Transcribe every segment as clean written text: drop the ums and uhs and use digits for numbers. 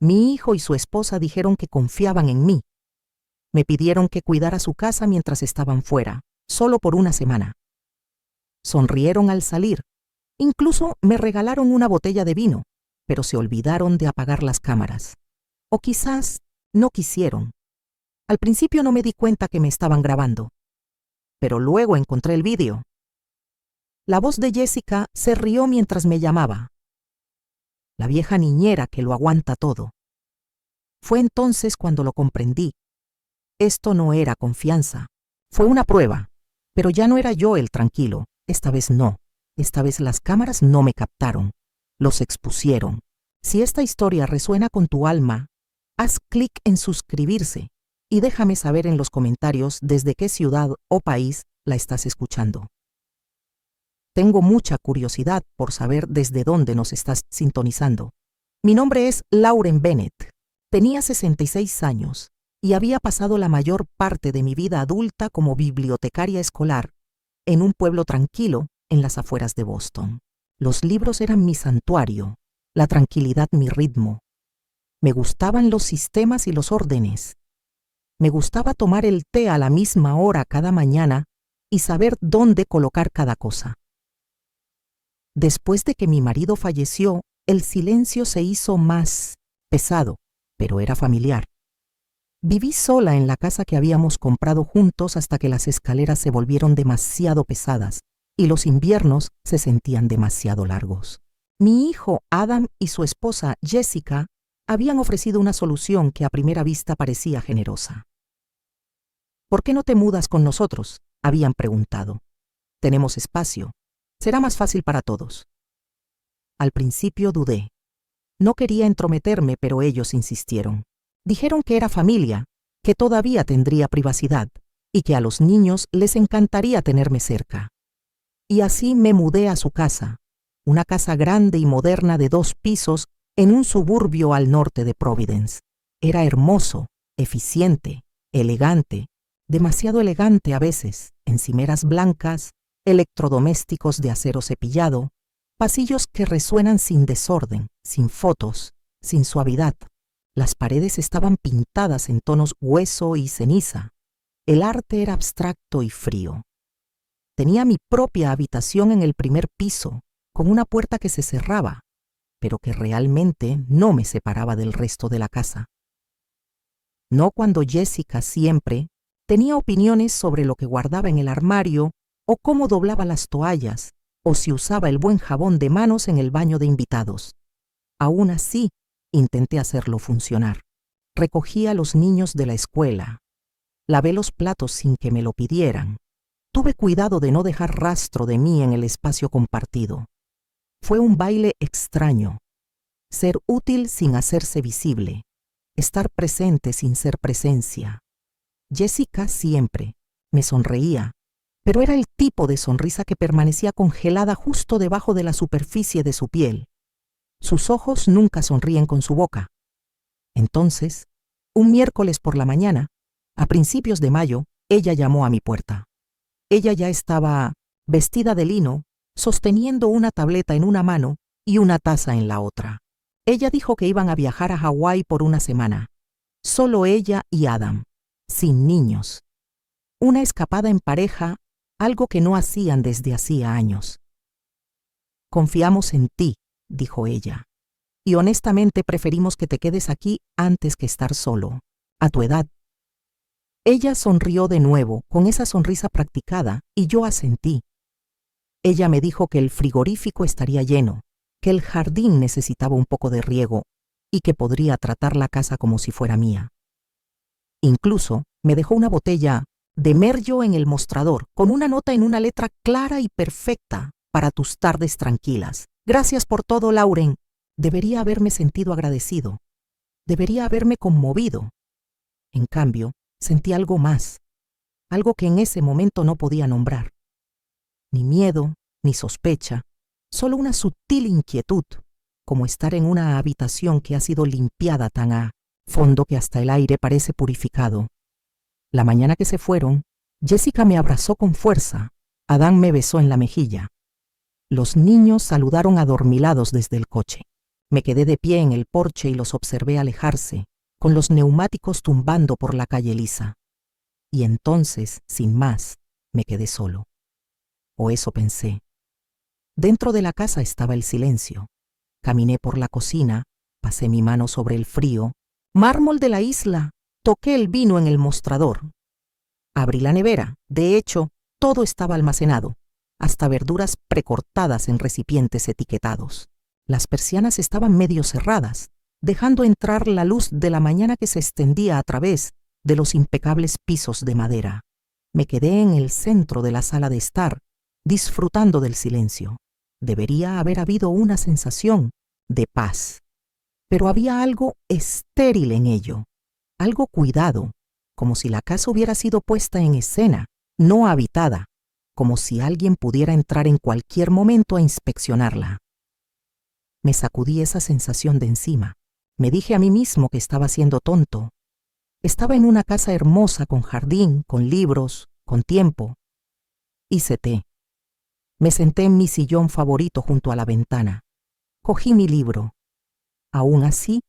Mi hijo y su esposa dijeron que confiaban en mí. Me pidieron que cuidara su casa mientras estaban fuera, solo por una semana. Sonrieron al salir. Incluso me regalaron una botella de vino, pero se olvidaron de apagar las cámaras. O quizás no quisieron. Al principio no me di cuenta que me estaban grabando, pero luego encontré el vídeo. La voz de Jessica se rió mientras me llamaba. La vieja niñera que lo aguanta todo. Fue entonces cuando lo comprendí. Esto no era confianza. Fue una prueba, pero ya no era yo el tranquilo. Esta vez no. Esta vez las cámaras no me captaron. Los expusieron. Si esta historia resuena con tu alma, haz clic en suscribirse y déjame saber en los comentarios desde qué ciudad o país la estás escuchando. Tengo mucha curiosidad por saber desde dónde nos estás sintonizando. Mi nombre es Lauren Bennett. Tenía 66 años y había pasado la mayor parte de mi vida adulta como bibliotecaria escolar en un pueblo tranquilo en las afueras de Boston. Los libros eran mi santuario, la tranquilidad mi ritmo. Me gustaban los sistemas y los órdenes. Me gustaba tomar el té a la misma hora cada mañana y saber dónde colocar cada cosa. Después de que mi marido falleció, el silencio se hizo más pesado, pero era familiar. Viví sola en la casa que habíamos comprado juntos hasta que las escaleras se volvieron demasiado pesadas y los inviernos se sentían demasiado largos. Mi hijo Adam y su esposa Jessica habían ofrecido una solución que a primera vista parecía generosa. ¿Por qué no te mudas con nosotros?, habían preguntado. Tenemos espacio. Será más fácil para todos. Al principio dudé. No quería entrometerme, pero ellos insistieron. Dijeron que era familia, que todavía tendría privacidad y que a los niños les encantaría tenerme cerca. Y así me mudé a su casa, una casa grande y moderna de 2 pisos en un suburbio al norte de Providence. Era hermoso, eficiente, elegante, demasiado elegante a veces, encimeras blancas, electrodomésticos de acero cepillado, pasillos que resuenan sin desorden, sin fotos, sin suavidad. Las paredes estaban pintadas en tonos hueso y ceniza. El arte era abstracto y frío. Tenía mi propia habitación en el primer piso, con una puerta que se cerraba, pero que realmente no me separaba del resto de la casa. No cuando Jessica siempre tenía opiniones sobre lo que guardaba en el armario o cómo doblaba las toallas, o si usaba el buen jabón de manos en el baño de invitados. Aún así, intenté hacerlo funcionar. Recogí a los niños de la escuela. Lavé los platos sin que me lo pidieran. Tuve cuidado de no dejar rastro de mí en el espacio compartido. Fue un baile extraño. Ser útil sin hacerse visible. Estar presente sin ser presencia. Jessica siempre me sonreía, pero era el tipo de sonrisa que permanecía congelada justo debajo de la superficie de su piel. Sus ojos nunca sonríen con su boca. Entonces, un miércoles por la mañana, a principios de mayo, ella llamó a mi puerta. Ella ya estaba vestida de lino, sosteniendo una tableta en una mano y una taza en la otra. Ella dijo que iban a viajar a Hawái por una semana. Solo ella y Adam, sin niños. Una escapada en pareja, algo que no hacían desde hacía años. Confiamos en ti, dijo ella, y honestamente preferimos que te quedes aquí antes que estar solo, a tu edad. Ella sonrió de nuevo, con esa sonrisa practicada, y yo asentí. Ella me dijo que el frigorífico estaría lleno, que el jardín necesitaba un poco de riego y que podría tratar la casa como si fuera mía. Incluso me dejó una botella de Merlot en el mostrador, con una nota en una letra clara y perfecta para tus tardes tranquilas. Gracias por todo, Lauren. Debería haberme sentido agradecido. Debería haberme conmovido. En cambio, sentí algo más, algo que en ese momento no podía nombrar. Ni miedo, ni sospecha, solo una sutil inquietud, como estar en una habitación que ha sido limpiada tan a fondo que hasta el aire parece purificado. La mañana que se fueron, Jessica me abrazó con fuerza. Adán me besó en la mejilla. Los niños saludaron adormilados desde el coche. Me quedé de pie en el porche y los observé alejarse, con los neumáticos tumbando por la calle lisa. Y entonces, sin más, me quedé solo. O eso pensé. Dentro de la casa estaba el silencio. Caminé por la cocina, pasé mi mano sobre el frío, mármol de la isla, toqué el vino en el mostrador. Abrí la nevera. De hecho, todo estaba almacenado, hasta verduras precortadas en recipientes etiquetados. Las persianas estaban medio cerradas, dejando entrar la luz de la mañana que se extendía a través de los impecables pisos de madera. Me quedé en el centro de la sala de estar, disfrutando del silencio. Debería haber habido una sensación de paz, pero había algo estéril en ello, algo cuidado, como si la casa hubiera sido puesta en escena, no habitada, como si alguien pudiera entrar en cualquier momento a inspeccionarla. Me sacudí esa sensación de encima. Me dije a mí mismo que estaba siendo tonto. Estaba en una casa hermosa, con jardín, con libros, con tiempo. Hice té. Me senté en mi sillón favorito junto a la ventana. Cogí mi libro. Aún así,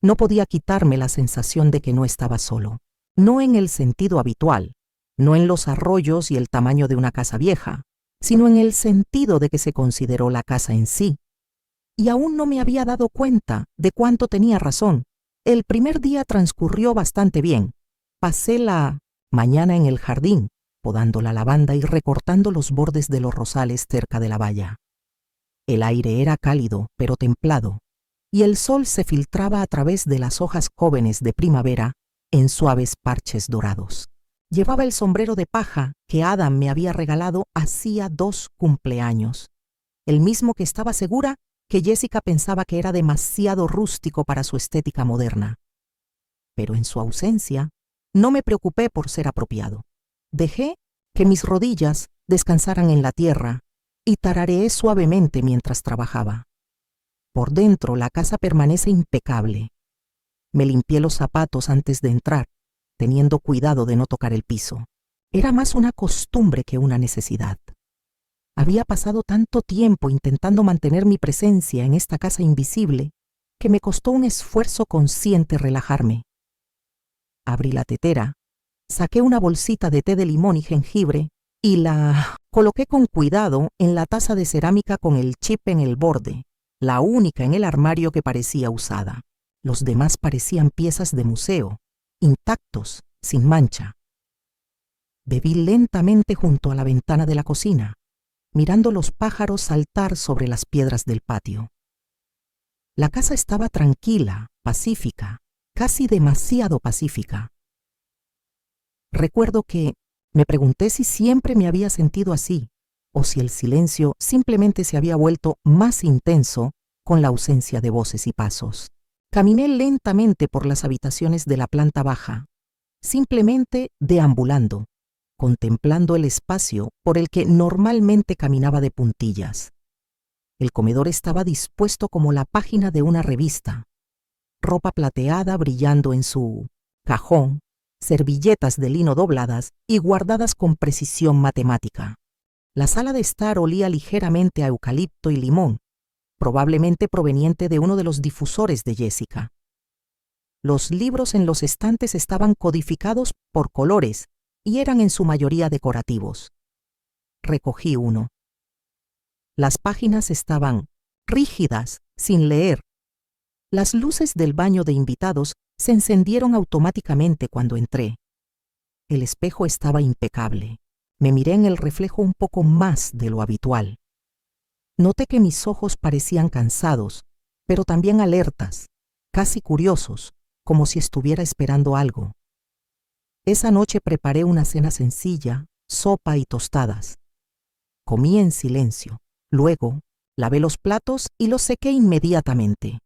no podía quitarme la sensación de que no estaba solo. No en el sentido habitual, no en los arroyos y el tamaño de una casa vieja, sino en el sentido de que se consideró la casa en sí. Y aún no me había dado cuenta de cuánto tenía razón. El primer día transcurrió bastante bien. Pasé la mañana en el jardín, podando la lavanda y recortando los bordes de los rosales cerca de la valla. El aire era cálido, pero templado, y el sol se filtraba a través de las hojas jóvenes de primavera en suaves parches dorados. Llevaba el sombrero de paja que Adam me había regalado hacía 2 cumpleaños, el mismo que estaba segura que Jessica pensaba que era demasiado rústico para su estética moderna. Pero en su ausencia, no me preocupé por ser apropiado. Dejé que mis rodillas descansaran en la tierra y tarareé suavemente mientras trabajaba. Por dentro, la casa permanece impecable. Me limpié los zapatos antes de entrar, teniendo cuidado de no tocar el piso. Era más una costumbre que una necesidad. Había pasado tanto tiempo intentando mantener mi presencia en esta casa invisible que me costó un esfuerzo consciente relajarme. Abrí la tetera, saqué una bolsita de té de limón y jengibre y la coloqué con cuidado en la taza de cerámica con el chip en el borde, la única en el armario que parecía usada. Los demás parecían piezas de museo, intactos, sin mancha. Bebí lentamente junto a la ventana de la cocina, mirando los pájaros saltar sobre las piedras del patio. La casa estaba tranquila, pacífica, casi demasiado pacífica. Recuerdo que me pregunté si siempre me había sentido así, o si el silencio simplemente se había vuelto más intenso con la ausencia de voces y pasos. Caminé lentamente por las habitaciones de la planta baja, simplemente deambulando, contemplando el espacio por el que normalmente caminaba de puntillas. El comedor estaba dispuesto como la página de una revista, ropa plateada brillando en su cajón, servilletas de lino dobladas y guardadas con precisión matemática. La sala de estar olía ligeramente a eucalipto y limón, probablemente proveniente de uno de los difusores de Jessica. Los libros en los estantes estaban codificados por colores y eran en su mayoría decorativos. Recogí uno. Las páginas estaban rígidas, sin leer. Las luces del baño de invitados se encendieron automáticamente cuando entré. El espejo estaba impecable. Me miré en el reflejo un poco más de lo habitual. Noté que mis ojos parecían cansados, pero también alertas, casi curiosos, como si estuviera esperando algo. Esa noche preparé una cena sencilla, sopa y tostadas. Comí en silencio. Luego, lavé los platos y los sequé inmediatamente.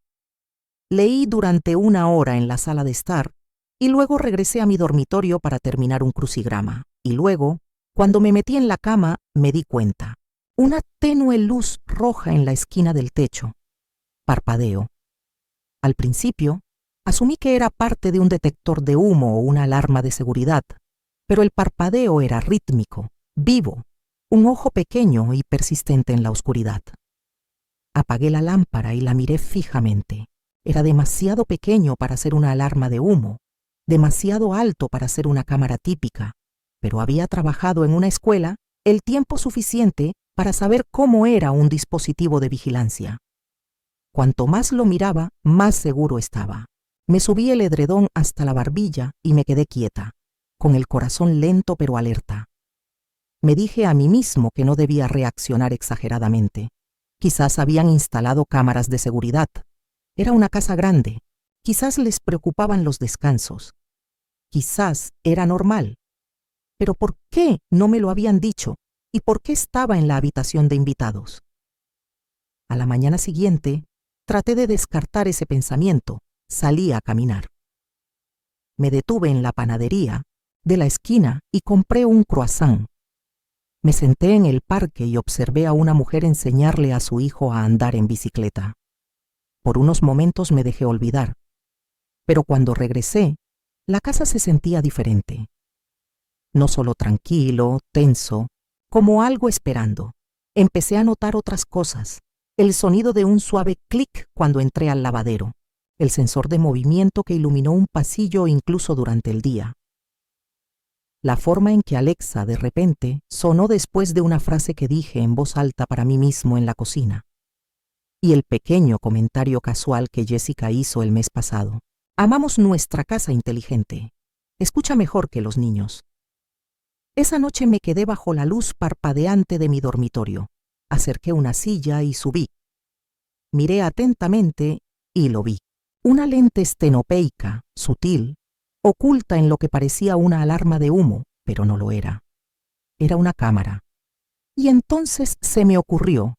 Leí durante 1 hora en la sala de estar y luego regresé a mi dormitorio para terminar un crucigrama. Y luego, cuando me metí en la cama, me di cuenta. Una tenue luz roja en la esquina del techo. Parpadeo. Al principio, asumí que era parte de un detector de humo o una alarma de seguridad, pero el parpadeo era rítmico, vivo, un ojo pequeño y persistente en la oscuridad. Apagué la lámpara y la miré fijamente. Era demasiado pequeño para ser una alarma de humo, demasiado alto para ser una cámara típica, pero había trabajado en una escuela el tiempo suficiente para saber cómo era un dispositivo de vigilancia. Cuanto más lo miraba, más seguro estaba. Me subí el edredón hasta la barbilla y me quedé quieta, con el corazón lento pero alerta. Me dije a mí mismo que no debía reaccionar exageradamente. Quizás habían instalado cámaras de seguridad. Era una casa grande. Quizás les preocupaban los descansos. Quizás era normal. Pero ¿por qué no me lo habían dicho? ¿Y por qué estaba en la habitación de invitados? A la mañana siguiente, traté de descartar ese pensamiento. Salí a caminar. Me detuve en la panadería de la esquina y compré un croissant. Me senté en el parque y observé a una mujer enseñarle a su hijo a andar en bicicleta. Por unos momentos me dejé olvidar, pero cuando regresé, la casa se sentía diferente. No solo tranquilo, tenso, como algo esperando. Empecé a notar otras cosas. El sonido de un suave clic cuando entré al lavadero. El sensor de movimiento que iluminó un pasillo incluso durante el día. La forma en que Alexa de repente sonó después de una frase que dije en voz alta para mí mismo en la cocina. Y el pequeño comentario casual que Jessica hizo el mes pasado. Amamos nuestra casa inteligente. Escucha mejor que los niños. Esa noche me quedé bajo la luz parpadeante de mi dormitorio. Acerqué una silla y subí. Miré atentamente y lo vi. Una lente estenopeica, sutil, oculta en lo que parecía una alarma de humo, pero no lo era. Era una cámara. Y entonces se me ocurrió.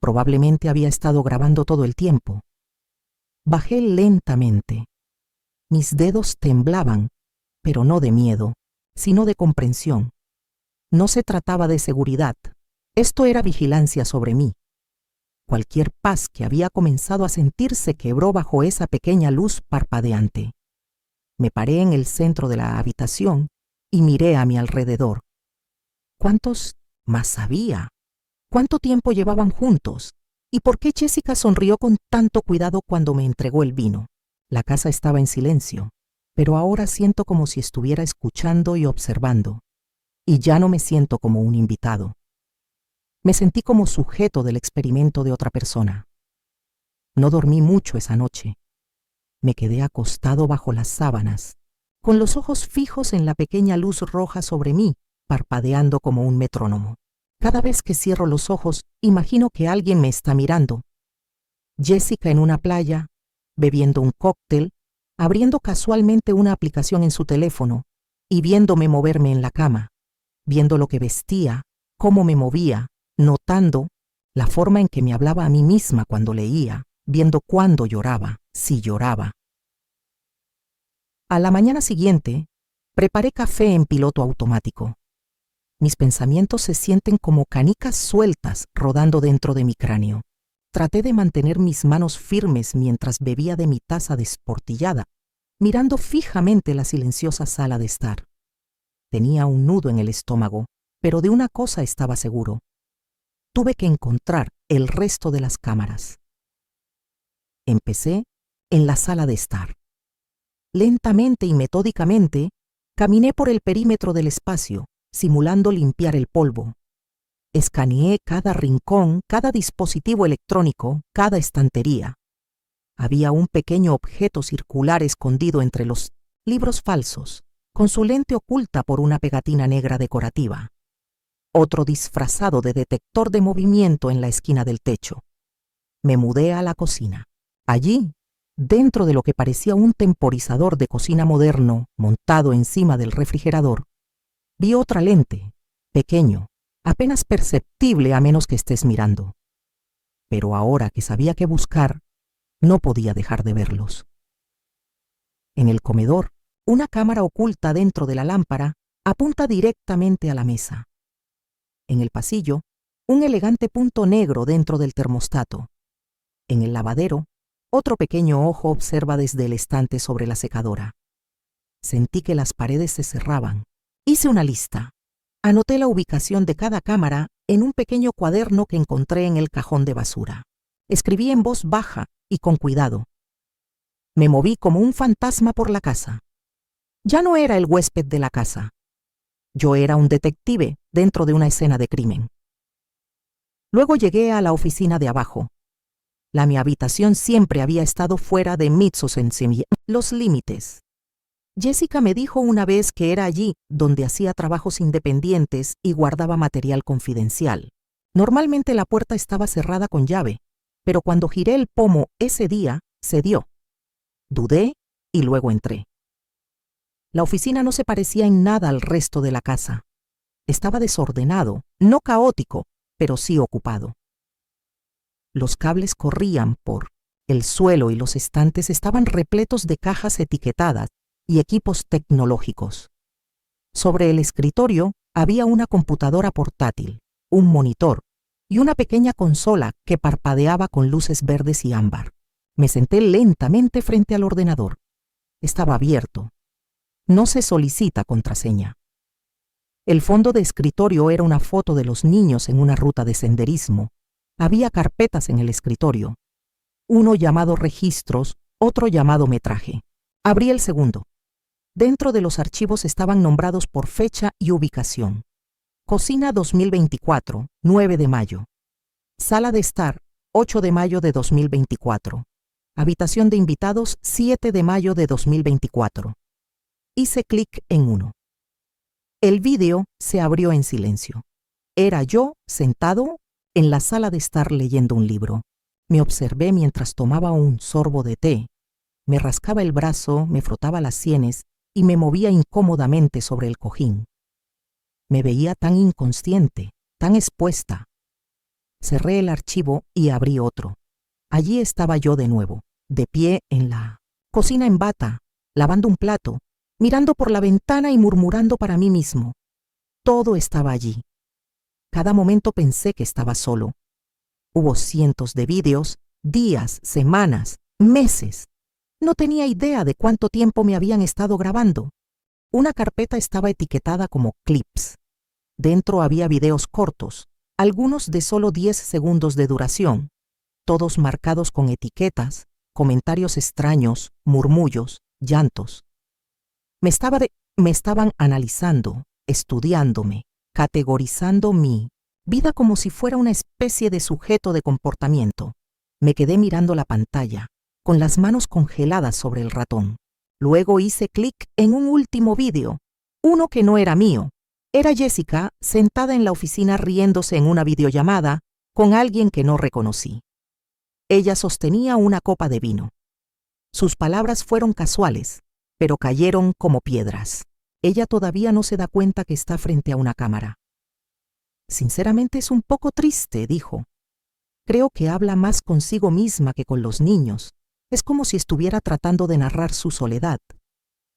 Probablemente había estado grabando todo el tiempo. Bajé lentamente. Mis dedos temblaban, pero no de miedo, sino de comprensión. No se trataba de seguridad. Esto era vigilancia sobre mí. Cualquier paz que había comenzado a sentir se quebró bajo esa pequeña luz parpadeante. Me paré en el centro de la habitación y miré a mi alrededor. ¿Cuántos más había? ¿Cuánto tiempo llevaban juntos? ¿Y por qué Jessica sonrió con tanto cuidado cuando me entregó el vino? La casa estaba en silencio, pero ahora siento como si estuviera escuchando y observando. Y ya no me siento como un invitado. Me sentí como sujeto del experimento de otra persona. No dormí mucho esa noche. Me quedé acostado bajo las sábanas, con los ojos fijos en la pequeña luz roja sobre mí, parpadeando como un metrónomo. Cada vez que cierro los ojos, imagino que alguien me está mirando. Jessica en una playa, bebiendo un cóctel, abriendo casualmente una aplicación en su teléfono y viéndome moverme en la cama, viendo lo que vestía, cómo me movía, notando la forma en que me hablaba a mí misma cuando leía, viendo cuándo lloraba, si lloraba. A la mañana siguiente, preparé café en piloto automático. Mis pensamientos se sienten como canicas sueltas rodando dentro de mi cráneo. Traté de mantener mis manos firmes mientras bebía de mi taza desportillada, mirando fijamente la silenciosa sala de estar. Tenía un nudo en el estómago, pero de una cosa estaba seguro. Tuve que encontrar el resto de las cámaras. Empecé en la sala de estar. Lentamente y metódicamente, caminé por el perímetro del espacio, simulando limpiar el polvo. Escaneé cada rincón, cada dispositivo electrónico, cada estantería. Había un pequeño objeto circular escondido entre los libros falsos, con su lente oculta por una pegatina negra decorativa. Otro disfrazado de detector de movimiento en la esquina del techo. Me mudé a la cocina. Allí, dentro de lo que parecía un temporizador de cocina moderno montado encima del refrigerador, vi otra lente, pequeño, apenas perceptible a menos que estés mirando. Pero ahora que sabía qué buscar, no podía dejar de verlos. En el comedor, una cámara oculta dentro de la lámpara apunta directamente a la mesa. En el pasillo, un elegante punto negro dentro del termostato. En el lavadero, otro pequeño ojo observa desde el estante sobre la secadora. Sentí que las paredes se cerraban. Hice una lista. Anoté la ubicación de cada cámara en un pequeño cuaderno que encontré en el cajón de basura. Escribí en voz baja y con cuidado. Me moví como un fantasma por la casa. Ya no era el huésped de la casa. Yo era un detective dentro de una escena de crimen. Luego llegué a la oficina de abajo. Mi habitación siempre había estado fuera de los límites. Jessica me dijo una vez que era allí donde hacía trabajos independientes y guardaba material confidencial. Normalmente la puerta estaba cerrada con llave, pero cuando giré el pomo ese día, cedió. Dudé y luego entré. La oficina no se parecía en nada al resto de la casa. Estaba desordenado, no caótico, pero sí ocupado. Los cables corrían por el suelo y los estantes estaban repletos de cajas etiquetadas y equipos tecnológicos. Sobre el escritorio había una computadora portátil, un monitor y una pequeña consola que parpadeaba con luces verdes y ámbar. Me senté lentamente frente al ordenador. Estaba abierto. No se solicita contraseña. El fondo de escritorio era una foto de los niños en una ruta de senderismo. Había carpetas en el escritorio. Uno llamado registros, otro llamado metraje. Abrí el segundo. Dentro de los archivos estaban nombrados por fecha y ubicación. Cocina 2024, 9 de mayo. Sala de estar, 8 de mayo de 2024. Habitación de invitados, 7 de mayo de 2024. Hice clic en uno. El vídeo se abrió en silencio. Era yo sentado en la sala de estar leyendo un libro. Me observé mientras tomaba un sorbo de té. Me rascaba el brazo, me frotaba las sienes y me movía incómodamente sobre el cojín. Me veía tan inconsciente, tan expuesta. Cerré el archivo y abrí otro. Allí estaba yo de nuevo, de pie en la cocina en bata, lavando un plato, mirando por la ventana y murmurando para mí mismo. Todo estaba allí. Cada momento pensé que estaba solo. Hubo cientos de vídeos, días, semanas, meses. No tenía idea de cuánto tiempo me habían estado grabando. Una carpeta estaba etiquetada como clips. Dentro había videos cortos, algunos de solo 10 segundos de duración, todos marcados con etiquetas, comentarios extraños, murmullos, llantos. Me estaban analizando, estudiándome, categorizando mi vida como si fuera una especie de sujeto de comportamiento. Me quedé mirando la pantalla, con las manos congeladas sobre el ratón. Luego hice clic en un último vídeo, uno que no era mío. Era Jessica sentada en la oficina riéndose en una videollamada con alguien que no reconocí. Ella sostenía una copa de vino. Sus palabras fueron casuales, pero cayeron como piedras. Ella todavía no se da cuenta que está frente a una cámara. Sinceramente es un poco triste, dijo. Creo que habla más consigo misma que con los niños. Es como si estuviera tratando de narrar su soledad.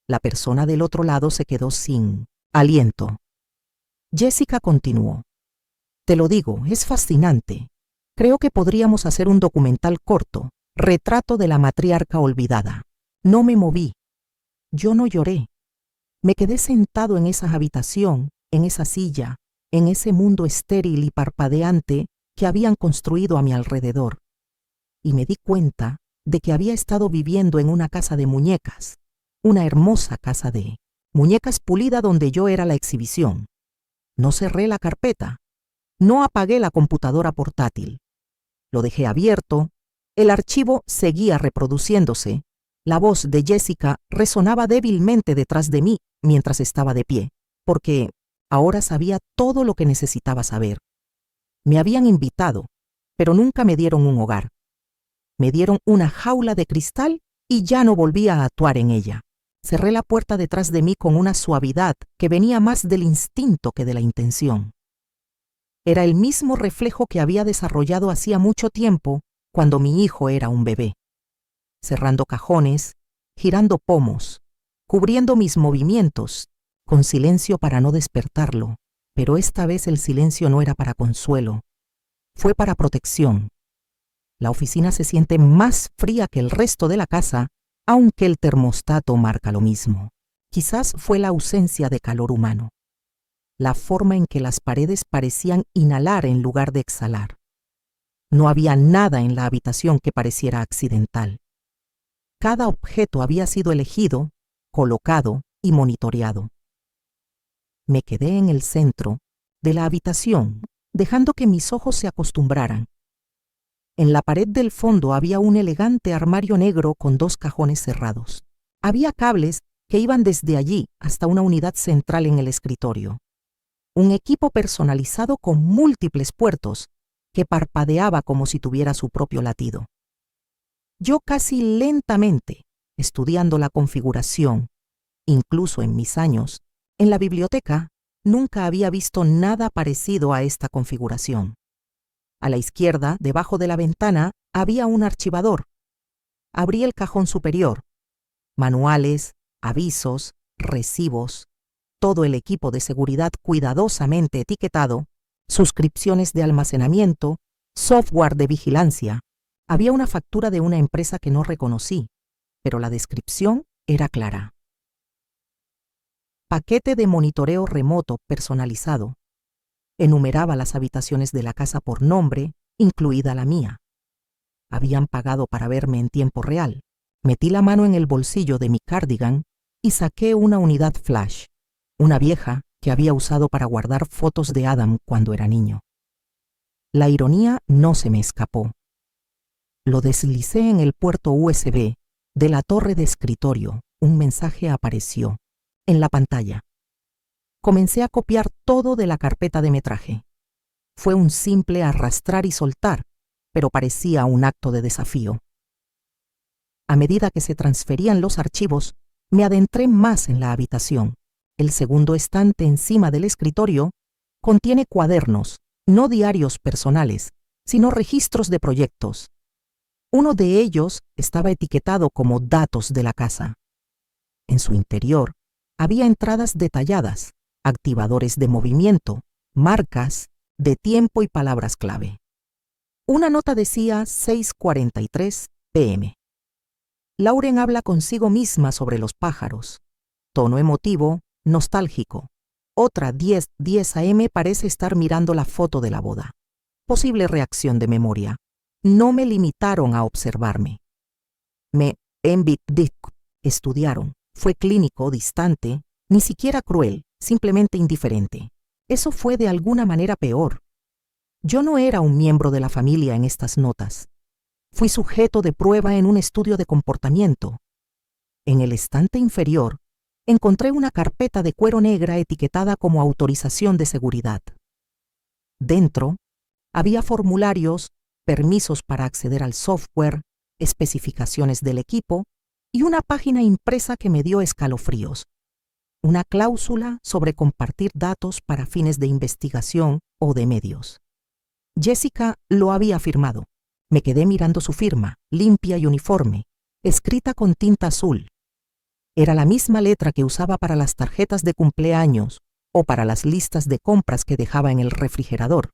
La persona del otro lado se quedó sin aliento. Jessica continuó. Te lo digo, es fascinante. Creo que podríamos hacer un documental corto, retrato de la matriarca olvidada. No me moví. Yo no lloré. Me quedé sentado en esa habitación, en esa silla, en ese mundo estéril y parpadeante que habían construido a mi alrededor. Y me di cuenta de que había estado viviendo en una casa de muñecas, una hermosa casa de muñecas pulida donde yo era la exhibición. No cerré la carpeta, no apagué la computadora portátil. Lo dejé abierto, el archivo seguía reproduciéndose. La voz de Jessica resonaba débilmente detrás de mí mientras estaba de pie, porque ahora sabía todo lo que necesitaba saber. Me habían invitado, pero nunca me dieron un hogar. Me dieron una jaula de cristal y ya no volví a actuar en ella. Cerré la puerta detrás de mí con una suavidad que venía más del instinto que de la intención. Era el mismo reflejo que había desarrollado hacía mucho tiempo cuando mi hijo era un bebé. Cerrando cajones, girando pomos, cubriendo mis movimientos, con silencio para no despertarlo, pero esta vez el silencio no era para consuelo, fue para protección. La oficina se siente más fría que el resto de la casa, aunque el termostato marca lo mismo. Quizás fue la ausencia de calor humano. la forma en que las paredes parecían inhalar en lugar de exhalar. No había nada en la habitación que pareciera accidental. Cada objeto había sido elegido, colocado y monitoreado. Me quedé en el centro de la habitación, dejando que mis ojos se acostumbraran. En la pared del fondo había un elegante armario negro con 2 cajones cerrados. Había cables que iban desde allí hasta una unidad central en el escritorio. Un equipo personalizado con múltiples puertos que parpadeaba como si tuviera su propio latido. Yo casi lentamente, estudiando la configuración, incluso en mis años, en la biblioteca, nunca había visto nada parecido a esta configuración. A la izquierda, debajo de la ventana, había un archivador. Abrí el cajón superior. Manuales, avisos, recibos, todo el equipo de seguridad cuidadosamente etiquetado, suscripciones de almacenamiento, software de vigilancia. Había una factura de una empresa que no reconocí, pero la descripción era clara. Paquete de monitoreo remoto personalizado. Enumeraba las habitaciones de la casa por nombre, incluida la mía. Habían pagado para verme en tiempo real. Metí la mano en el bolsillo de mi cardigan y saqué una unidad flash, una vieja que había usado para guardar fotos de Adam cuando era niño. La ironía no se me escapó. Lo deslicé en el puerto USB de la torre de escritorio. Un mensaje apareció en la pantalla. Comencé a copiar todo de la carpeta de metraje. Fue un simple arrastrar y soltar, pero parecía un acto de desafío. A medida que se transferían los archivos, me adentré más en la habitación. El segundo estante encima del escritorio contiene cuadernos, no diarios personales, sino registros de proyectos. Uno de ellos estaba etiquetado como datos de la casa. En su interior había entradas detalladas, activadores de movimiento, marcas, de tiempo y palabras clave. Una nota decía 6:43 p.m. Lauren habla consigo misma sobre los pájaros. Tono emotivo, nostálgico. Otra 10:10 a.m. parece estar mirando la foto de la boda. Posible reacción de memoria. No me limitaron a observarme. Me estudiaron. Fue clínico, distante, ni siquiera cruel, simplemente indiferente. Eso fue de alguna manera peor. Yo no era un miembro de la familia en estas notas. Fui sujeto de prueba en un estudio de comportamiento. En el estante inferior, encontré una carpeta de cuero negra etiquetada como autorización de seguridad. Dentro, había formularios, permisos para acceder al software, especificaciones del equipo y una página impresa que me dio escalofríos. Una cláusula sobre compartir datos para fines de investigación o de medios. Jessica lo había firmado. Me quedé mirando su firma, limpia y uniforme, escrita con tinta azul. Era la misma letra que usaba para las tarjetas de cumpleaños o para las listas de compras que dejaba en el refrigerador.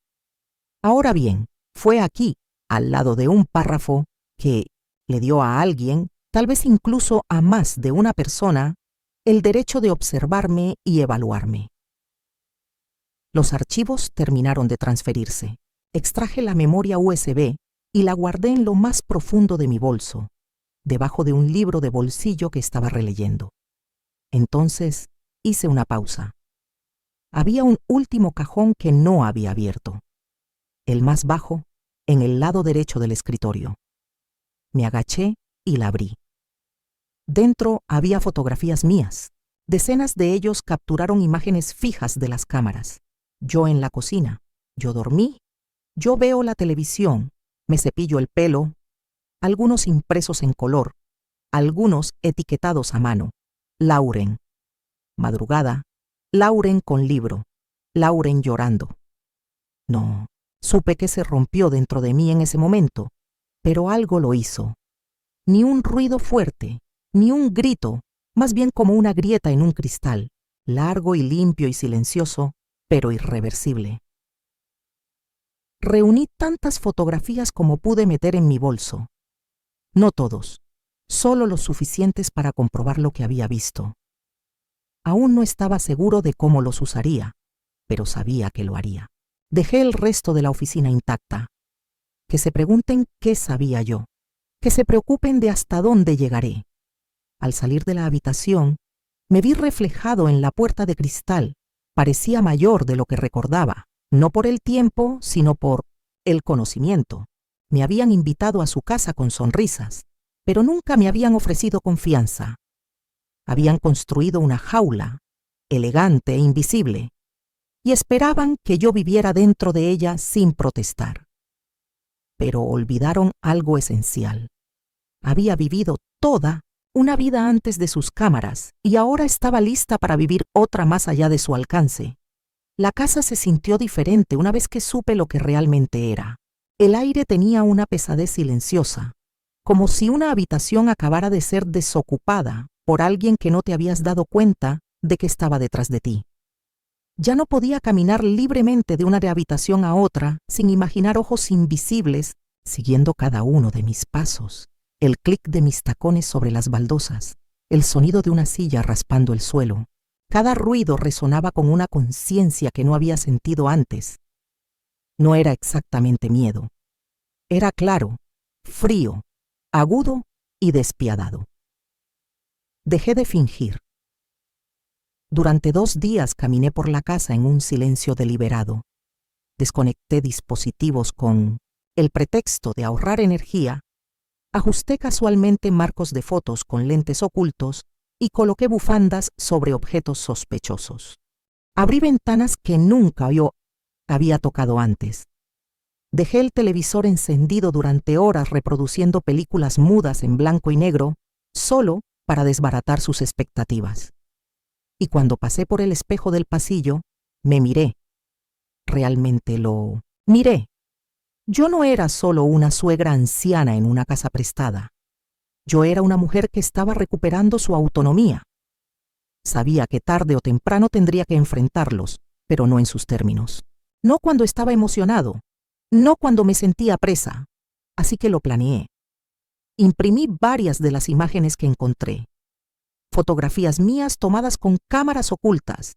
Ahora bien, fue aquí, al lado de un párrafo, que le dio a alguien, tal vez incluso a más de una persona, el derecho de observarme y evaluarme. Los archivos terminaron de transferirse. Extraje la memoria USB y la guardé en lo más profundo de mi bolso, debajo de un libro de bolsillo que estaba releyendo. Entonces hice una pausa. Había un último cajón que no había abierto, el más bajo, en el lado derecho del escritorio. Me agaché y la abrí. Dentro había fotografías mías. Decenas de ellos capturaron imágenes fijas de las cámaras. Yo en la cocina. Yo dormí. Yo veo la televisión. Me cepillo el pelo. Algunos impresos en color. Algunos etiquetados a mano. Lauren. Madrugada. Lauren con libro. Lauren llorando. No, supe que se rompió dentro de mí en ese momento, pero algo lo hizo. Ni un ruido fuerte, ni un grito, más bien como una grieta en un cristal, largo y limpio y silencioso, pero irreversible. Reuní tantas fotografías como pude meter en mi bolso. No todos, solo los suficientes para comprobar lo que había visto. Aún no estaba seguro de cómo los usaría. pero sabía que lo haría. Dejé el resto de la oficina intacta. Que se pregunten qué sabía yo. Que se preocupen de hasta dónde llegaré. Al salir de la habitación, me vi reflejado en la puerta de cristal. Parecía mayor de lo que recordaba, no por el tiempo, sino por el conocimiento. Me habían invitado a su casa con sonrisas, pero nunca me habían ofrecido confianza. Habían construido una jaula, elegante e invisible, y esperaban que yo viviera dentro de ella sin protestar. Pero olvidaron algo esencial. Había vivido toda una vida antes de sus cámaras y ahora estaba lista para vivir otra más allá de su alcance. La casa se sintió diferente una vez que supe lo que realmente era. El aire tenía una pesadez silenciosa, como si una habitación acabara de ser desocupada por alguien que no te habías dado cuenta de que estaba detrás de ti. Ya no podía caminar libremente de una habitación a otra sin imaginar ojos invisibles siguiendo cada uno de mis pasos, el clic de mis tacones sobre las baldosas, el sonido de una silla raspando el suelo. Cada ruido resonaba con una conciencia que no había sentido antes. No era exactamente miedo. Era claro, frío, agudo y despiadado. Dejé de fingir. Durante 2 días caminé por la casa en un silencio deliberado. Desconecté dispositivos con el pretexto de ahorrar energía. Ajusté casualmente marcos de fotos con lentes ocultos y coloqué bufandas sobre objetos sospechosos. Abrí ventanas que nunca yo había tocado antes. Dejé el televisor encendido durante horas reproduciendo películas mudas en blanco y negro, solo para desbaratar sus expectativas. Y cuando pasé por el espejo del pasillo, me miré. Realmente lo miré. Yo no era solo una suegra anciana en una casa prestada. Yo era una mujer que estaba recuperando su autonomía. Sabía que tarde o temprano tendría que enfrentarlos, pero no en sus términos. No cuando estaba emocionado, no cuando me sentía presa. Así que lo planeé. Imprimí varias de las imágenes que encontré. Fotografías mías tomadas con cámaras ocultas.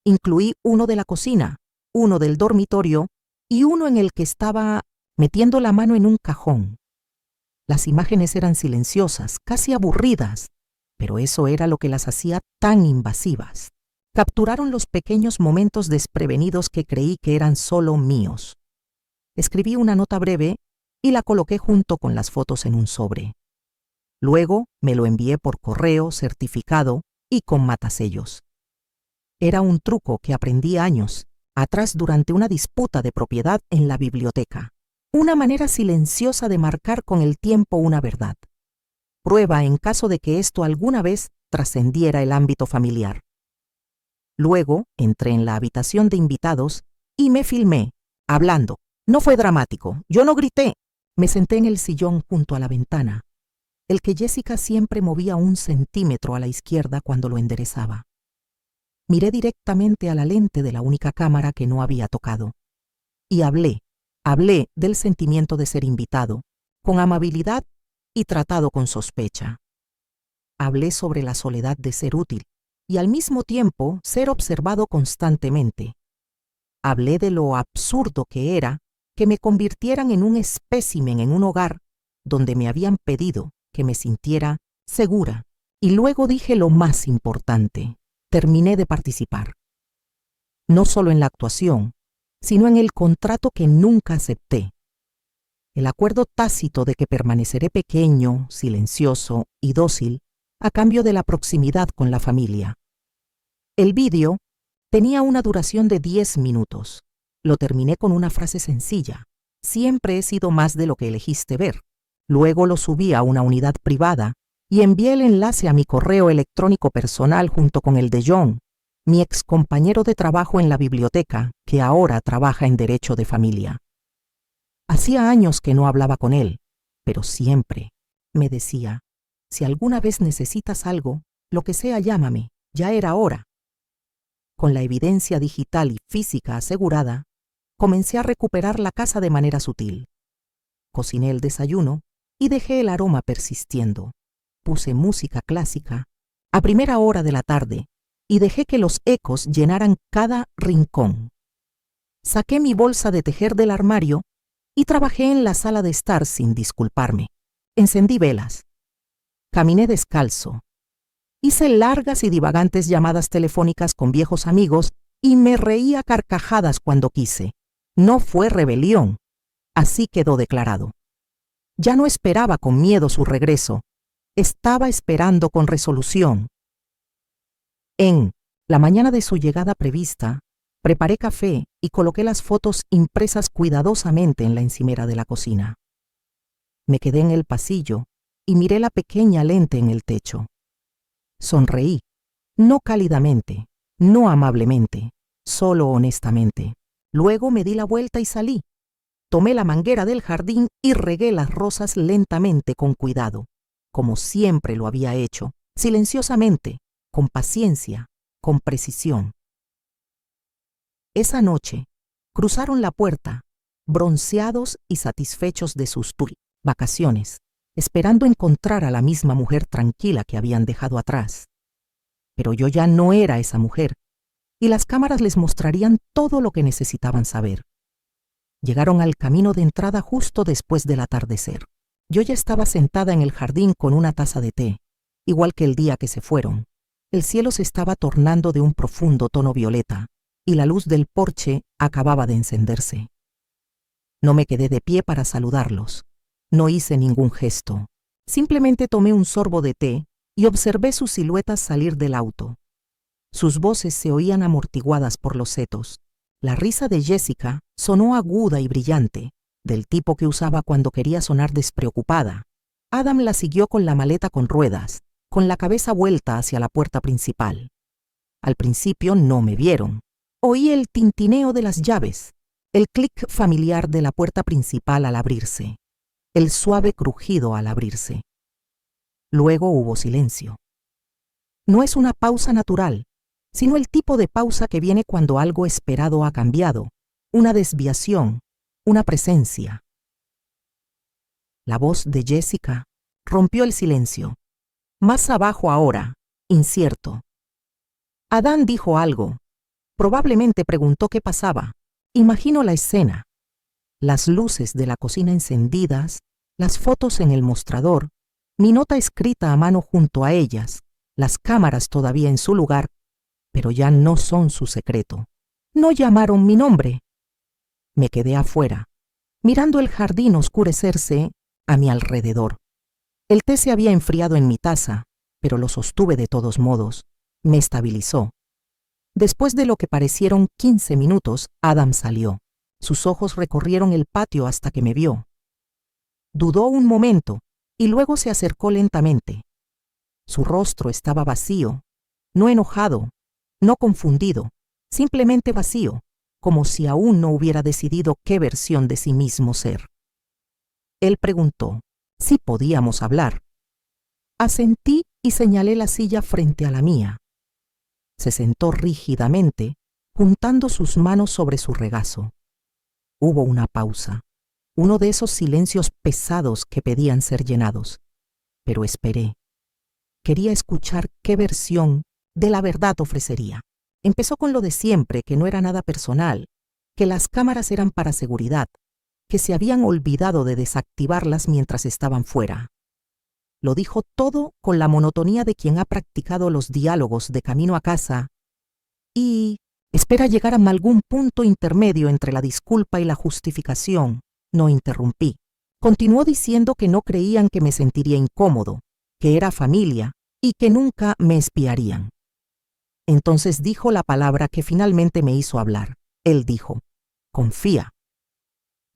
Incluí uno de la cocina, uno del dormitorio y uno en el que estaba metiendo la mano en un cajón. Las imágenes eran silenciosas, casi aburridas, pero eso era lo que las hacía tan invasivas. Capturaron los pequeños momentos desprevenidos que creí que eran solo míos. Escribí una nota breve y la coloqué junto con las fotos en un sobre. Luego me lo envié por correo certificado y con matasellos. Era un truco que aprendí años atrás durante una disputa de propiedad en la biblioteca. Una manera silenciosa de marcar con el tiempo una verdad. Prueba en caso de que esto alguna vez trascendiera el ámbito familiar. Luego entré en la habitación de invitados y me filmé, hablando. No fue dramático, yo no grité. Me senté en el sillón junto a la ventana, el que Jessica siempre movía 1 centímetro a la izquierda cuando lo enderezaba. Miré directamente a la lente de la única cámara que no había tocado. Y hablé del sentimiento de ser invitado, con amabilidad y tratado con sospecha. Hablé sobre la soledad de ser útil y al mismo tiempo ser observado constantemente. Hablé de lo absurdo que era que me convirtieran en un espécimen en un hogar donde me habían pedido que me sintiera segura. Y luego dije lo más importante. Terminé de participar. No solo en la actuación, sino en el contrato que nunca acepté. El acuerdo tácito de que permaneceré pequeño, silencioso y dócil a cambio de la proximidad con la familia. El vídeo tenía una duración de 10 minutos. Lo terminé con una frase sencilla. Siempre he sido más de lo que elegiste ver. Luego lo subí a una unidad privada y envié el enlace a mi correo electrónico personal junto con el de John, mi excompañero de trabajo en la biblioteca, que ahora trabaja en Derecho de Familia. Hacía años que no hablaba con él, pero siempre me decía, si alguna vez necesitas algo, lo que sea llámame, ya era hora. Con la evidencia digital y física asegurada, comencé a recuperar la casa de manera sutil. Cociné el desayuno y dejé el aroma persistiendo. Puse música clásica a primera hora de la tarde y dejé que los ecos llenaran cada rincón. Saqué mi bolsa de tejer del armario y trabajé en la sala de estar sin disculparme. Encendí velas. Caminé descalzo. Hice largas y divagantes llamadas telefónicas con viejos amigos y me reí a carcajadas cuando quise. No fue rebelión. Así quedó declarado. Ya no esperaba con miedo su regreso. Estaba esperando con resolución. En la mañana de su llegada prevista, preparé café y coloqué las fotos impresas cuidadosamente en la encimera de la cocina. Me quedé en el pasillo y miré la pequeña lente en el techo. Sonreí, no cálidamente, no amablemente, solo honestamente. Luego me di la vuelta y salí. Tomé la manguera del jardín y regué las rosas lentamente con cuidado, como siempre lo había hecho, silenciosamente, con paciencia, con precisión. Esa noche, cruzaron la puerta, bronceados y satisfechos de sus vacaciones, esperando encontrar a la misma mujer tranquila que habían dejado atrás. Pero yo ya no era esa mujer, y las cámaras les mostrarían todo lo que necesitaban saber. Llegaron al camino de entrada justo después del atardecer. Yo ya estaba sentada en el jardín con una taza de té, igual que el día que se fueron. El cielo se estaba tornando de un profundo tono violeta, y la luz del porche acababa de encenderse. No me quedé de pie para saludarlos. No hice ningún gesto. Simplemente tomé un sorbo de té y observé sus siluetas salir del auto. Sus voces se oían amortiguadas por los setos. La risa de Jessica sonó aguda y brillante, del tipo que usaba cuando quería sonar despreocupada. Adam la siguió con la maleta con ruedas, con la cabeza vuelta hacia la puerta principal. Al principio no me vieron. Oí el tintineo de las llaves, el clic familiar de la puerta principal al abrirse, el suave crujido al abrirse. Luego hubo silencio. No es una pausa natural, sino el tipo de pausa que viene cuando algo esperado ha cambiado, una desviación, una presencia. La voz de Jessica rompió el silencio. Más abajo ahora, incierto. Adán dijo algo. Probablemente preguntó qué pasaba. Imagino la escena. Las luces de la cocina encendidas, las fotos en el mostrador, mi nota escrita a mano junto a ellas, las cámaras todavía en su lugar, pero ya no son su secreto. No llamaron mi nombre. Me quedé afuera, mirando el jardín oscurecerse a mi alrededor. El té se había enfriado en mi taza, pero lo sostuve de todos modos. Me estabilizó. Después de lo que parecieron 15 minutos, Adam salió. Sus ojos recorrieron el patio hasta que me vio. Dudó un momento y luego se acercó lentamente. Su rostro estaba vacío, no enojado, no confundido, simplemente vacío, como si aún no hubiera decidido qué versión de sí mismo ser. Él preguntó si podíamos hablar. Asentí y señalé la silla frente a la mía. Se sentó rígidamente, juntando sus manos sobre su regazo. Hubo una pausa, uno de esos silencios pesados que pedían ser llenados. Pero esperé. Quería escuchar qué versión de la verdad ofrecería. Empezó con lo de siempre, que no era nada personal, que las cámaras eran para seguridad, que se habían olvidado de desactivarlas mientras estaban fuera. Lo dijo todo con la monotonía de quien ha practicado los diálogos de camino a casa y espera llegar a algún punto intermedio entre la disculpa y la justificación. No interrumpí. Continuó diciendo que no creían que me sentiría incómodo, que era familia y que nunca me espiarían. Entonces dijo la palabra que finalmente me hizo hablar. Él dijo, confía.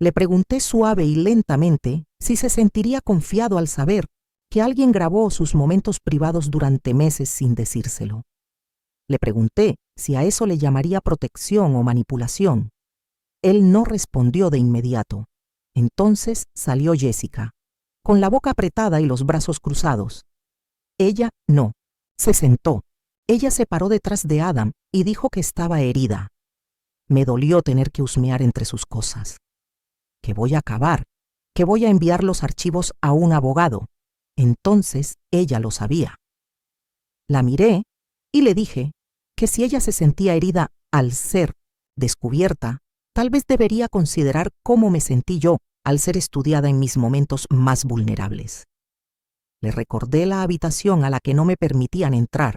Le pregunté suave y lentamente si se sentiría confiado al saber que alguien grabó sus momentos privados durante meses sin decírselo. Le pregunté si a eso le llamaría protección o manipulación. Él no respondió de inmediato. Entonces salió Jessica, con la boca apretada y los brazos cruzados. Ella no. Se sentó. Ella se paró detrás de Adam y dijo que estaba herida. Me dolió tener que husmear entre sus cosas. Que voy a acabar, que voy a enviar los archivos a un abogado. Entonces ella lo sabía. La miré y le dije que si ella se sentía herida al ser descubierta, tal vez debería considerar cómo me sentí yo al ser estudiada en mis momentos más vulnerables. Le recordé la habitación a la que no me permitían entrar,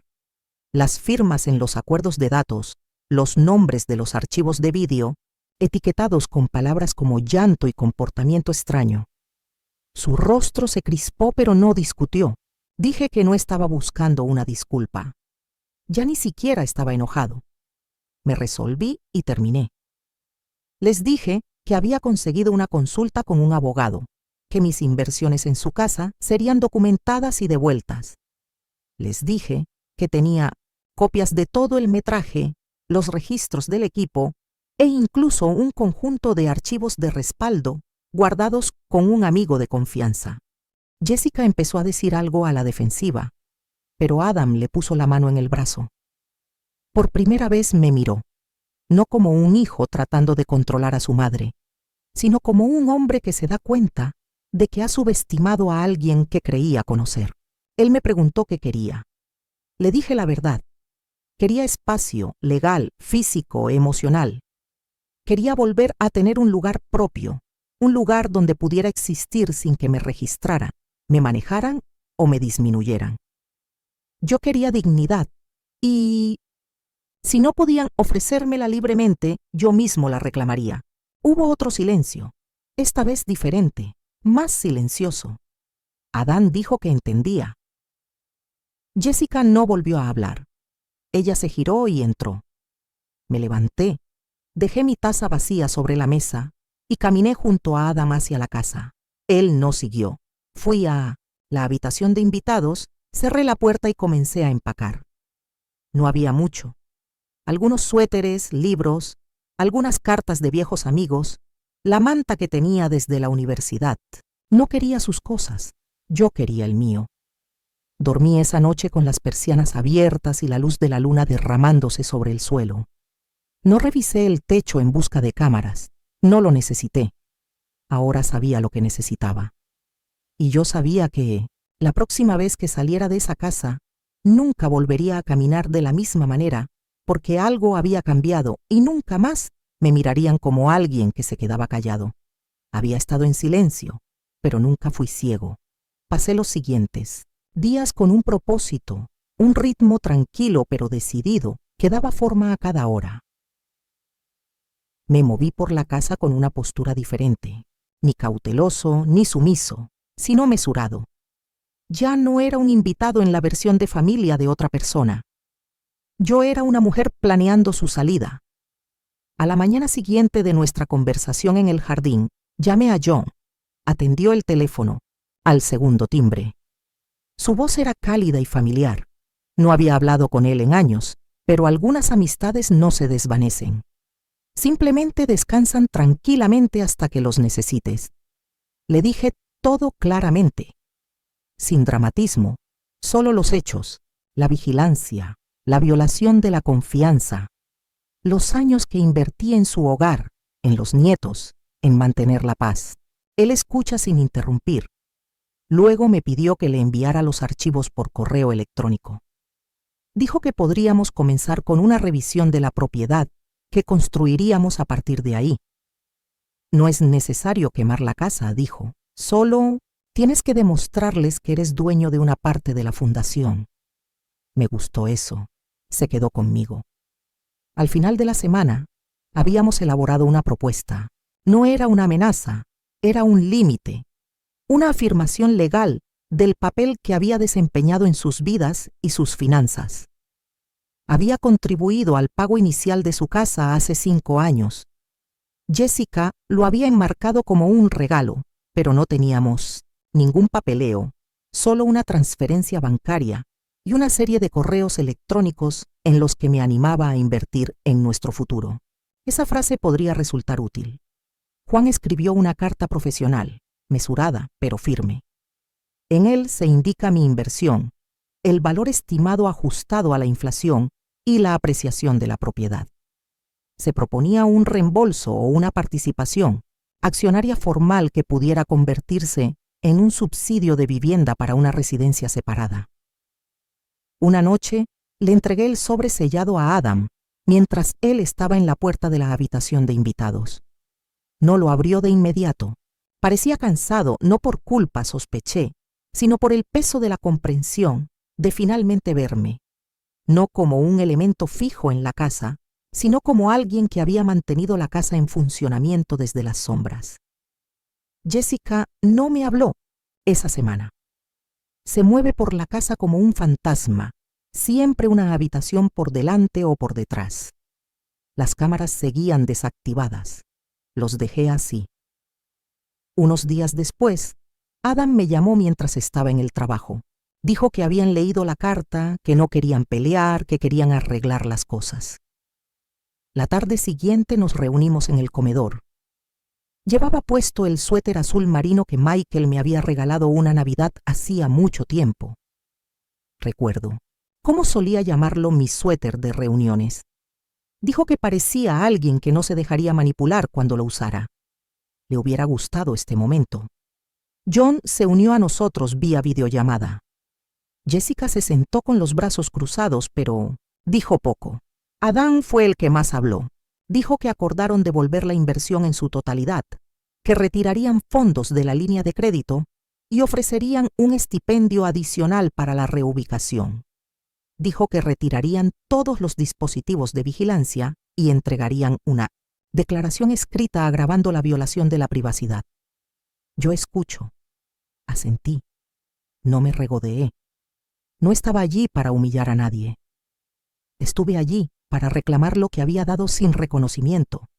las firmas en los acuerdos de datos, los nombres de los archivos de vídeo, etiquetados con palabras como llanto y comportamiento extraño. Su rostro se crispó, pero no discutió. Dije que no estaba buscando una disculpa. Ya ni siquiera estaba enojado. Me resolví y terminé. Les dije que había conseguido una consulta con un abogado, que mis inversiones en su casa serían documentadas y devueltas. Les dije que tenía copias de todo el metraje, los registros del equipo e incluso un conjunto de archivos de respaldo guardados con un amigo de confianza. Jessica empezó a decir algo a la defensiva, pero Adam le puso la mano en el brazo. Por primera vez me miró, no como un hijo tratando de controlar a su madre, sino como un hombre que se da cuenta de que ha subestimado a alguien que creía conocer. Él me preguntó qué quería. Le dije la verdad. Quería espacio, legal, físico, emocional. Quería volver a tener un lugar propio, un lugar donde pudiera existir sin que me registraran, me manejaran o me disminuyeran. Yo quería dignidad y, si no podían ofrecérmela libremente, yo mismo la reclamaría. Hubo otro silencio, esta vez diferente, más silencioso. Adán dijo que entendía. Jessica no volvió a hablar. Ella se giró y entró. Me levanté, dejé mi taza vacía sobre la mesa y caminé junto a Adam hacia la casa. Él no siguió. Fui a la habitación de invitados, cerré la puerta y comencé a empacar. No había mucho. Algunos suéteres, libros, algunas cartas de viejos amigos, la manta que tenía desde la universidad. No quería sus cosas, yo quería el mío. Dormí esa noche con las persianas abiertas y la luz de la luna derramándose sobre el suelo. No revisé el techo en busca de cámaras, no lo necesité. Ahora sabía lo que necesitaba. Y yo sabía que, la próxima vez que saliera de esa casa, nunca volvería a caminar de la misma manera, porque algo había cambiado y nunca más me mirarían como alguien que se quedaba callado. Había estado en silencio, pero nunca fui ciego. Pasé los siguientes días con un propósito, un ritmo tranquilo pero decidido que daba forma a cada hora. Me moví por la casa con una postura diferente, ni cauteloso ni sumiso, sino mesurado. Ya no era un invitado en la versión de familia de otra persona. Yo era una mujer planeando su salida. A la mañana siguiente de nuestra conversación en el jardín, llamé a John. Atendió el teléfono, al segundo timbre. Su voz era cálida y familiar. No había hablado con él en años, pero algunas amistades no se desvanecen. Simplemente descansan tranquilamente hasta que los necesites. Le dije todo claramente, sin dramatismo, solo los hechos, la vigilancia, la violación de la confianza, los años que invertí en su hogar, en los nietos, en mantener la paz. Él escucha sin interrumpir. Luego me pidió que le enviara los archivos por correo electrónico. Dijo que podríamos comenzar con una revisión de la propiedad que construiríamos a partir de ahí. No es necesario quemar la casa, dijo. Solo tienes que demostrarles que eres dueño de una parte de la fundación. Me gustó eso. Se quedó conmigo. Al final de la semana, habíamos elaborado una propuesta. No era una amenaza, era un límite, una afirmación legal del papel que había desempeñado en sus vidas y sus finanzas. Había contribuido al pago inicial de su casa hace 5 años. Jessica lo había enmarcado como un regalo, pero no teníamos ningún papeleo, solo una transferencia bancaria y una serie de correos electrónicos en los que me animaba a invertir en nuestro futuro. Esa frase podría resultar útil. Juan escribió una carta profesional, mesurada pero firme. En él se indica mi inversión, el valor estimado ajustado a la inflación y la apreciación de la propiedad. Se proponía un reembolso o una participación accionaria formal que pudiera convertirse en un subsidio de vivienda para una residencia separada. Una noche, Le entregué el sobre sellado a Adam, mientras él estaba en la puerta de la habitación de invitados. No lo abrió de inmediato. Parecía cansado, no por culpa, sospeché, sino por el peso de la comprensión de finalmente verme, no como un elemento fijo en la casa, sino como alguien que había mantenido la casa en funcionamiento desde las sombras. Jessica no me habló esa semana. Se mueve por la casa como un fantasma, siempre una habitación por delante o por detrás. Las cámaras seguían desactivadas. Los dejé así. Unos días después, Adam me llamó mientras estaba en el trabajo. Dijo que habían leído la carta, que no querían pelear, que querían arreglar las cosas. La tarde siguiente nos reunimos en el comedor. Llevaba puesto el suéter azul marino que Michael me había regalado una Navidad hacía mucho tiempo. Recuerdo cómo solía llamarlo mi suéter de reuniones. Dijo que parecía a alguien que no se dejaría manipular cuando lo usara. Le hubiera gustado este momento. John se unió a nosotros vía videollamada. Jessica se sentó con los brazos cruzados, pero dijo poco. Adán fue el que más habló. Dijo que acordaron devolver la inversión en su totalidad, que retirarían fondos de la línea de crédito y ofrecerían un estipendio adicional para la reubicación. Dijo que retirarían todos los dispositivos de vigilancia y entregarían una declaración escrita agravando la violación de la privacidad. Yo escucho. Asentí. No me regodeé. No estaba allí para humillar a nadie. Estuve allí para reclamar lo que había dado sin reconocimiento,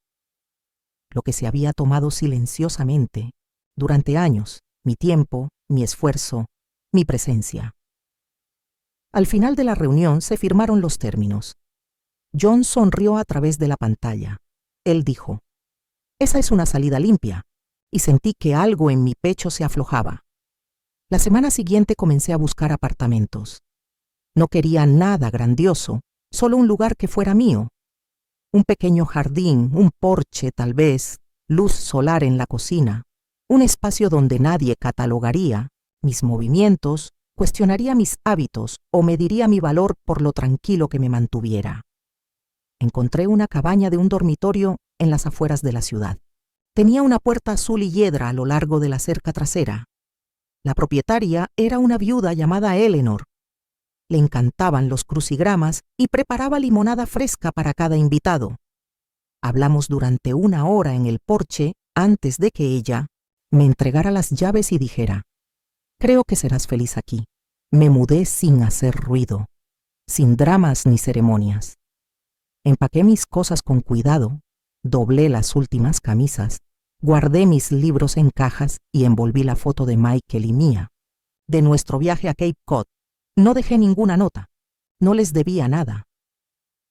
lo que se había tomado silenciosamente durante años, mi tiempo, mi esfuerzo, mi presencia. Al final de la reunión se firmaron los términos. John sonrió a través de la pantalla. Él dijo, «Esa es una salida limpia», y sentí que algo en mi pecho se aflojaba. La semana siguiente comencé a buscar apartamentos. No quería nada grandioso, solo un lugar que fuera mío. Un pequeño jardín, un porche tal vez, luz solar en la cocina, un espacio donde nadie catalogaría mis movimientos, cuestionaría mis hábitos o mediría mi valor por lo tranquilo que me mantuviera. Encontré una cabaña de un dormitorio en las afueras de la ciudad. Tenía una puerta azul y hiedra a lo largo de la cerca trasera. La propietaria era una viuda llamada Eleanor. Le encantaban los crucigramas y preparaba limonada fresca para cada invitado. Hablamos durante 1 hora en el porche antes de que ella me entregara las llaves y dijera, «Creo que serás feliz aquí». Me mudé sin hacer ruido, sin dramas ni ceremonias. Empaqué mis cosas con cuidado, doblé las últimas camisas, guardé mis libros en cajas y envolví la foto de Michael y mía. De nuestro viaje a Cape Cod, no dejé ninguna nota. No les debía nada.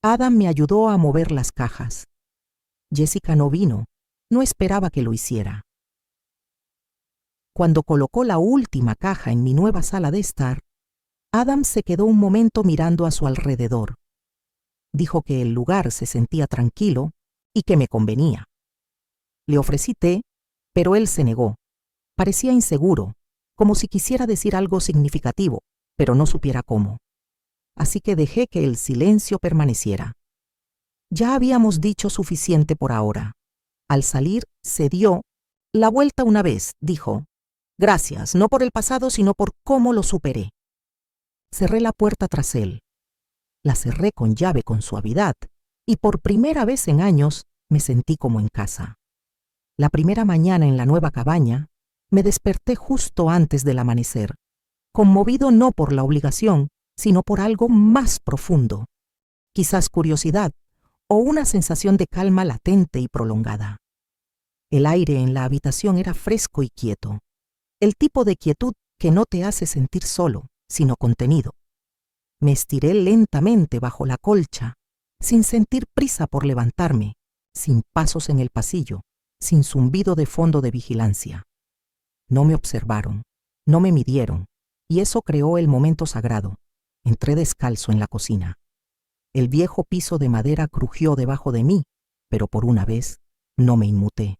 Adam me ayudó a mover las cajas. Jessica no vino. No esperaba que lo hiciera. Cuando colocó la última caja en mi nueva sala de estar, Adam se quedó un momento mirando a su alrededor. Dijo que el lugar se sentía tranquilo y que me convenía. Le ofrecí té, pero él se negó. Parecía inseguro, como si quisiera decir algo significativo, pero no supiera cómo. Así que dejé que el silencio permaneciera. Ya habíamos dicho suficiente por ahora. Al salir, se dio la vuelta una vez, dijo, «Gracias, no por el pasado, sino por cómo lo superé». Cerré la puerta tras él. La cerré con llave con suavidad, y por primera vez en años me sentí como en casa. La primera mañana en la nueva cabaña, me desperté justo antes del amanecer, conmovido no por la obligación, sino por algo más profundo, quizás curiosidad o una sensación de calma latente y prolongada. El aire en la habitación era fresco y quieto, el tipo de quietud que no te hace sentir solo, sino contenido. Me estiré lentamente bajo la colcha, sin sentir prisa por levantarme, sin pasos en el pasillo, sin zumbido de fondo de vigilancia. No me observaron, no me midieron, y eso creó el momento sagrado. Entré descalzo en la cocina. El viejo piso de madera crujió debajo de mí, pero por una vez no me inmuté.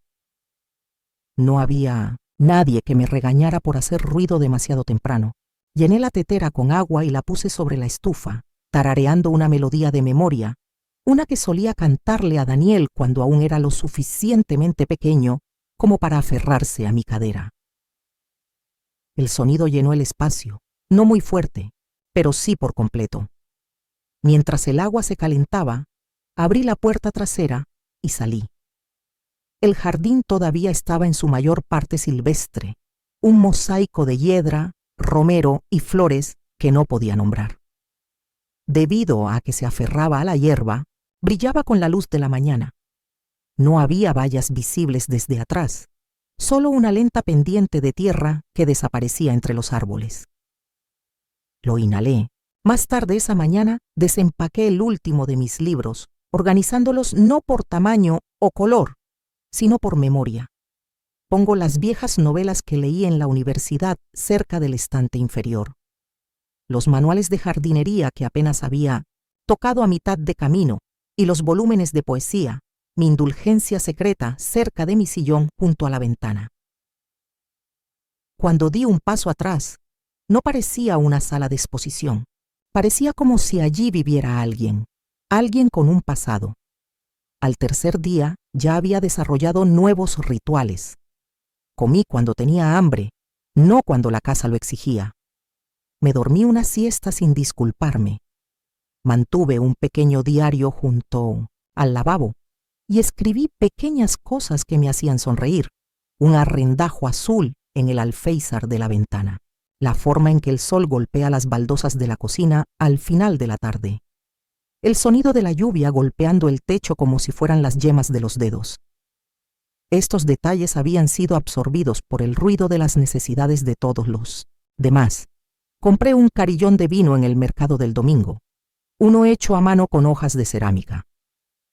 No había nadie que me regañara por hacer ruido demasiado temprano. Llené la tetera con agua y la puse sobre la estufa, tarareando una melodía de memoria, una que solía cantarle a Daniel cuando aún era lo suficientemente pequeño como para aferrarse a mi cadera. El sonido llenó el espacio, no muy fuerte, pero sí por completo. Mientras el agua se calentaba, abrí la puerta trasera y salí. El jardín todavía estaba en su mayor parte silvestre, un mosaico de hiedra, romero y flores que no podía nombrar. Debido a que se aferraba a la hierba, brillaba con la luz de la mañana. No había vallas visibles desde atrás, solo una lenta pendiente de tierra que desaparecía entre los árboles. Lo inhalé. Más tarde esa mañana desempaqué el último de mis libros, organizándolos no por tamaño o color, sino por memoria. Pongo las viejas novelas que leí en la universidad cerca del estante inferior. Los manuales de jardinería que apenas había tocado a mitad de camino y los volúmenes de poesía, mi indulgencia secreta cerca de mi sillón junto a la ventana. Cuando di un paso atrás, no parecía una sala de exposición. Parecía como si allí viviera alguien con un pasado. Al tercer día ya había desarrollado nuevos rituales. Comí cuando tenía hambre, no cuando la casa lo exigía. Me dormí una siesta sin disculparme. Mantuve un pequeño diario junto al lavabo y escribí pequeñas cosas que me hacían sonreír. Un arrendajo azul en el alféizar de la ventana. La forma en que el sol golpea las baldosas de la cocina al final de la tarde. El sonido de la lluvia golpeando el techo como si fueran las yemas de los dedos. Estos detalles habían sido absorbidos por el ruido de las necesidades de todos los demás. Compré un carillón de vino en el mercado del domingo, uno hecho a mano con hojas de cerámica.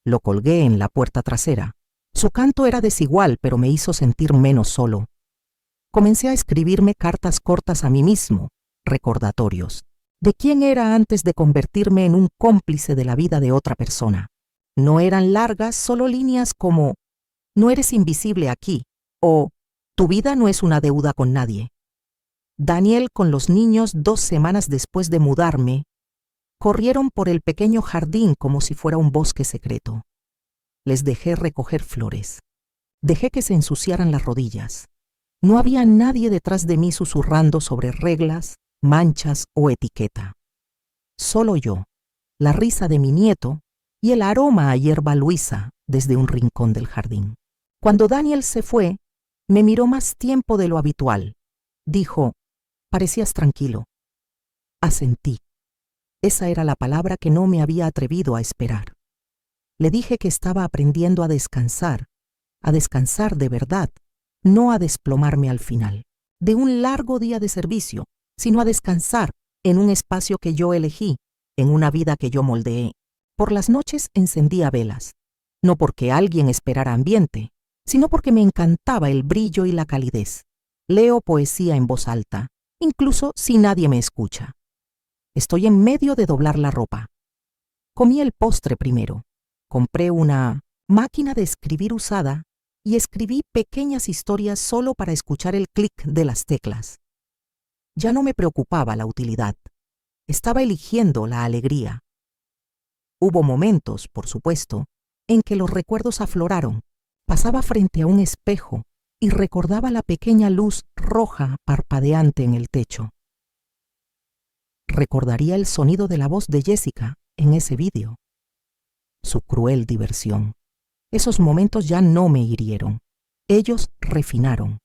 Lo colgué en la puerta trasera. Su canto era desigual, pero me hizo sentir menos solo. Comencé a escribirme cartas cortas a mí mismo, recordatorios, de quién era antes de convertirme en un cómplice de la vida de otra persona. No eran largas, solo líneas como «No eres invisible aquí» o «Tu vida no es una deuda con nadie». Daniel con los niños 2 semanas después de mudarme, corrieron por el pequeño jardín como si fuera un bosque secreto. Les dejé recoger flores. Dejé que se ensuciaran las rodillas. No había nadie detrás de mí susurrando sobre reglas, manchas o etiqueta. Solo yo, la risa de mi nieto y el aroma a hierba luisa desde un rincón del jardín. Cuando Daniel se fue, me miró más tiempo de lo habitual. Dijo, «Parecías tranquilo». Asentí. Esa era la palabra que no me había atrevido a esperar. Le dije que estaba aprendiendo a descansar de verdad, no a desplomarme al final de un largo día de servicio, sino a descansar en un espacio que yo elegí, en una vida que yo moldeé. Por las noches encendía velas, no porque alguien esperara ambiente, sino porque me encantaba el brillo y la calidez. Leo poesía en voz alta, incluso si nadie me escucha. Estoy en medio de doblar la ropa. Comí el postre primero. Compré una máquina de escribir usada y escribí pequeñas historias solo para escuchar el clic de las teclas. Ya no me preocupaba la utilidad. Estaba eligiendo la alegría. Hubo momentos, por supuesto, en que los recuerdos afloraron. Pasaba frente a un espejo y recordaba la pequeña luz roja parpadeante en el techo. Recordaría el sonido de la voz de Jessica en ese vídeo. Su cruel diversión. Esos momentos ya no me hirieron. Ellos refinaron.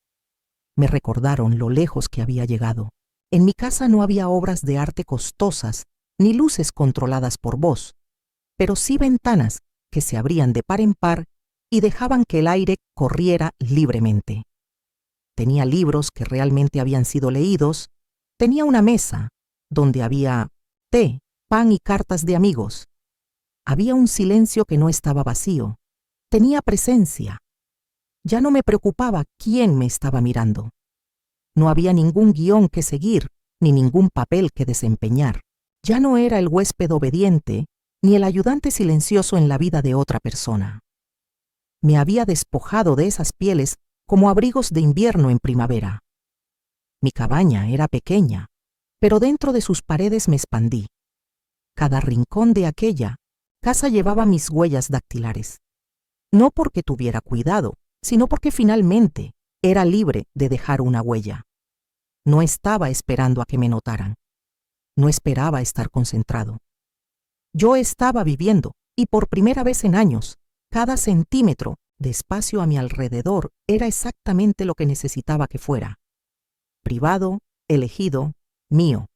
Me recordaron lo lejos que había llegado. En mi casa no había obras de arte costosas ni luces controladas por voz, pero sí ventanas que se abrían de par en par y dejaban que el aire corriera libremente. Tenía libros que realmente habían sido leídos. Tenía una mesa donde había té, pan y cartas de amigos. Había un silencio que no estaba vacío. Tenía presencia. Ya no me preocupaba quién me estaba mirando. No había ningún guión que seguir, ni ningún papel que desempeñar. Ya no era el huésped obediente, ni el ayudante silencioso en la vida de otra persona. Me había despojado de esas pieles como abrigos de invierno en primavera. Mi cabaña era pequeña, pero dentro de sus paredes me expandí. Cada rincón de aquella casa llevaba mis huellas dactilares. No porque tuviera cuidado, sino porque finalmente era libre de dejar una huella. No estaba esperando a que me notaran. No esperaba estar concentrado. Yo estaba viviendo, y por primera vez en años, cada centímetro de espacio a mi alrededor era exactamente lo que necesitaba que fuera. Privado, elegido, mío.